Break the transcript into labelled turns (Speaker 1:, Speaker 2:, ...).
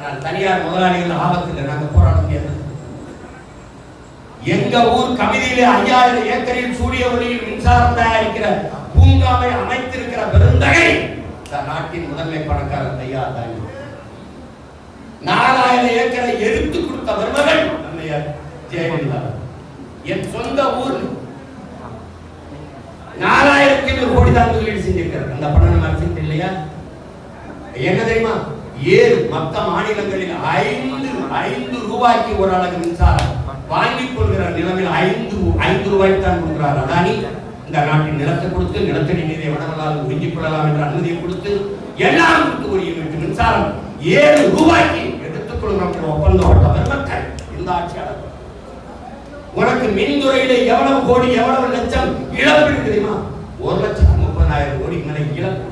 Speaker 1: ஆனால் தனியார் முதலாளிகள் ஆபத்தில் நாங்கள் போராட முடியாது. எங்க ஊர் கவிதையிலே 5000 ஏக்கரில் சூரிய ஒளியில் மின்சாரம் தயாரிக்கிற பூங்காவை அமைத்திருக்கிற பெருந்தகை இந்த நாட்டின் முதன்மை பணக்காரர் ஐயா தான். 4000 ஏக்கரை எடுத்து கொடுத்த வருமகள் அம்மையார் ஜெயலலிதா. என் சொந்த ஊர் 4000 கோடி தான் முதலீடு செஞ்சிருக்கிறார். அந்த பணம் நம்ம அரசு இல்லையா? என்ன தெரியுமா? 7 மற்ற மாநிலங்களில் 5 ரூபாய்க்கு ஒரு அலகு மின்சாரம் வாங்கிக் கொள்கிற நிலைமையில் 5 ரூபாய்க்கு தான் கொடுக்கிறார் அதானி. இந்த நாட்டின் நிலத்தை கொடுத்து நிலத்தடி நீரை வடவலால் உறிஞ்சிக் கொள்ளலாம் என்ற அனுமதியை கொடுத்து எல்லாம் கொடுத்து ஒரு யூனிட் மின்சாரம் 7 ரூபாய்க்கு எடுத்துக் கொள்கிற ஒப்பந்தப்பட்ட மக்கள் இந்த ஆட்சியாளர். உனக்கு மின்துறையில எவ்வளவு கோடி எவ்வளவு லட்சம் இழப்பு தெரியுமா? 1,30,000 கோடி மேல இழப்பு.